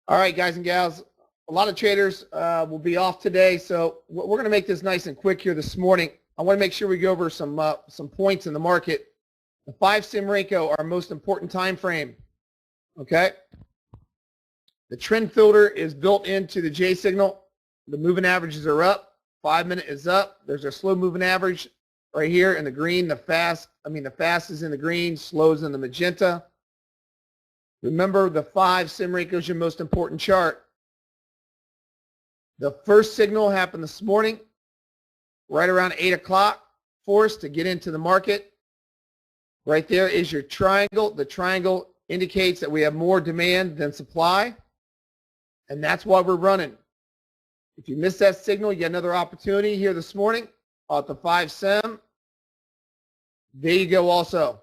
All right, guys and gals, a lot of traders will be off today, so we're going to make this nice and quick here this morning. I want to make sure we go over some points in the market. The 5-sim Renko, our most important time frame. Okay. The trend filter is built into the J signal. The moving averages are up. 5 minute is up. There's a slow moving average right here in the green. The fast is in the green, slow is in the magenta. Remember, the 5-sim Renko is your most important chart. The first signal happened this morning, right around 8 o'clock for us to get into the market. Right there is your triangle. The triangle indicates that we have more demand than supply, and that's why we're running. If you miss that signal, you get another opportunity here this morning at the 5-sim. There you go also.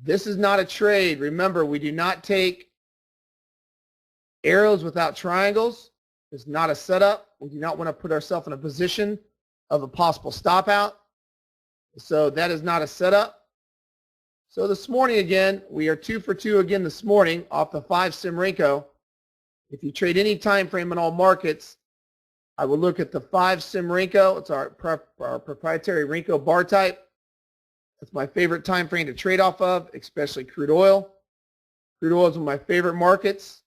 This is not a trade. Remember, we do not take arrows without triangles. It's not a setup. We do not want to put ourselves in a position of a possible stop out. So that is not a setup. So this morning again, we are 2 for 2 again this morning off the 5-sim Renko. If you trade any time frame in all markets, I would look at the 5-sim Renko. It's our proprietary Renko bar type. That's my favorite time frame to trade off of, especially crude oil. Crude oil is one of my favorite markets.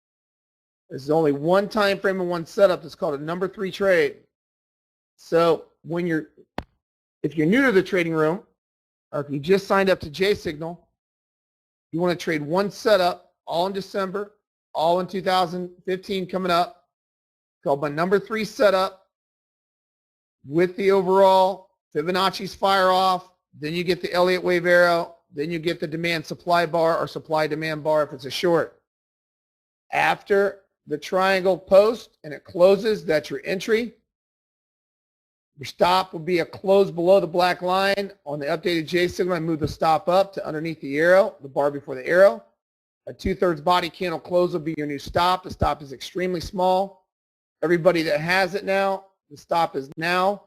There's only one time frame and one setup that's called a number 3 trade. So if you're new to the trading room, or if you just signed up to J Signal, you want to trade one setup all in December, all in 2015 coming up, called my number 3 setup with the overall Fibonacci's fire off. Then you get the Elliott wave arrow. Then you get the demand supply bar or supply demand bar if it's a short. After the triangle post and it closes, that's your entry. Your stop will be a close below the black line. On the updated J signal, I move the stop up to underneath the arrow, the bar before the arrow. A 2/3 body candle close will be your new stop. The stop is extremely small. Everybody that has it now, the stop is now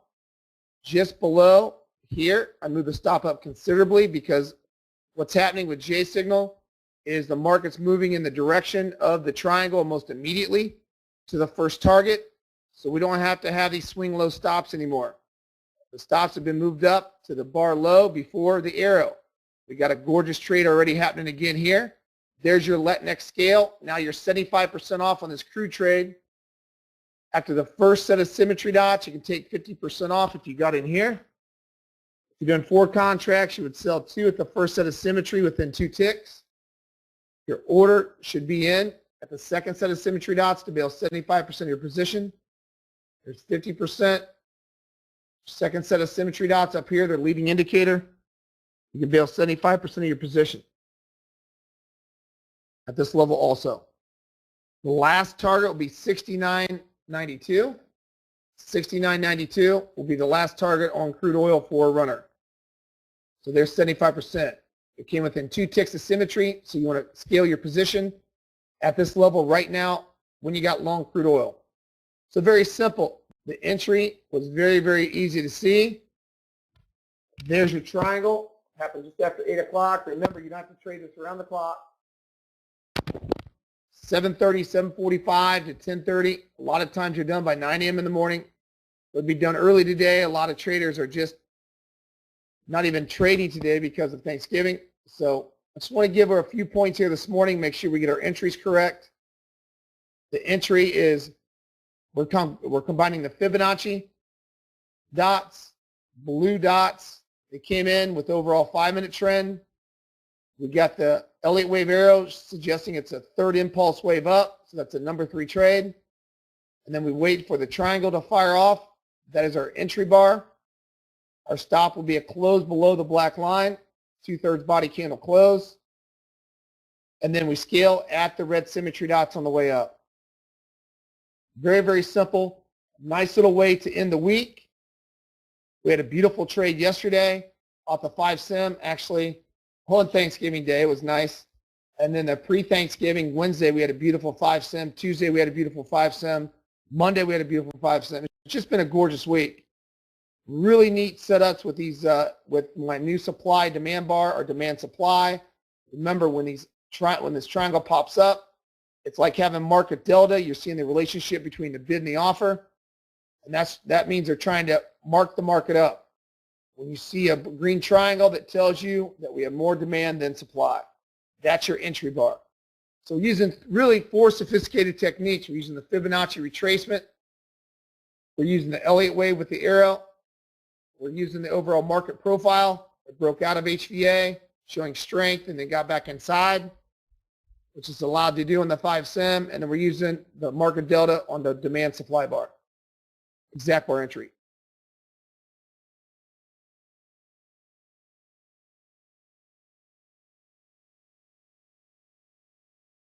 just below here. I move the stop up considerably because what's happening with J signal is the market's moving in the direction of the triangle almost immediately to the first target. So we don't have to have these swing low stops anymore. The stops have been moved up to the bar low before the arrow. We got a gorgeous trade already happening again here. There's your Letneck scale. Now you're 75% off on this crude trade. After the first set of symmetry dots, you can take 50% off if you got in here. If you're doing 4 contracts, you would sell 2 at the first set of symmetry within 2 ticks. Your order should be in at the second set of symmetry dots to bail 75% of your position. There's 50%. Second set of symmetry dots up here, they're leading indicator. You can bail 75% of your position at this level also. The last target will be 69.92. 69.92 will be the last target on crude oil for a runner. So there's 75%. It came within 2 ticks of symmetry, so you want to scale your position at this level right now when you got long crude oil. So very simple. The entry was very, very easy to see. There's your triangle. Happened just after 8 o'clock. Remember, you don't have to trade this around the clock. 7:30, 7:45 to 10:30. A lot of times you're done by 9 a.m. in the morning. It would be done early today. A lot of traders are just not even trading today because of Thanksgiving. So I just want to give her a few points here this morning. Make sure we get our entries correct. The entry is we're combining the Fibonacci dots, blue dots. They came in with overall 5-minute trend. We got the Elliott wave arrow suggesting it's a 3rd impulse wave up. So that's a number 3 trade. And then we wait for the triangle to fire off. That is our entry bar. Our stop will be a close below the black line, 2/3 body candle close. And then we scale at the red symmetry dots on the way up. Very, very simple. Nice little way to end the week. We had a beautiful trade yesterday off the 5-sim. Actually, on Thanksgiving Day, it was nice. And then the pre-Thanksgiving Wednesday, we had a beautiful 5-sim. Tuesday, we had a beautiful 5-sim. Monday, we had a beautiful 5-sim. It's just been a gorgeous week. Really neat setups with these, with my new supply demand bar or demand supply. Remember, when this triangle pops up, It's like having market delta. You're seeing the relationship between the bid and the offer. And that means they're trying to mark the market up. When you see a green triangle, that tells you that we have more demand than supply. That's your entry bar. So using really 4 sophisticated techniques. We're using the Fibonacci retracement. We're using the Elliott wave with the arrow. We're using the overall market profile. It broke out of HVA, showing strength, and then got back inside, which is allowed to do on the 5 sim. And then we're using the market delta on the demand supply bar. Exact bar entry.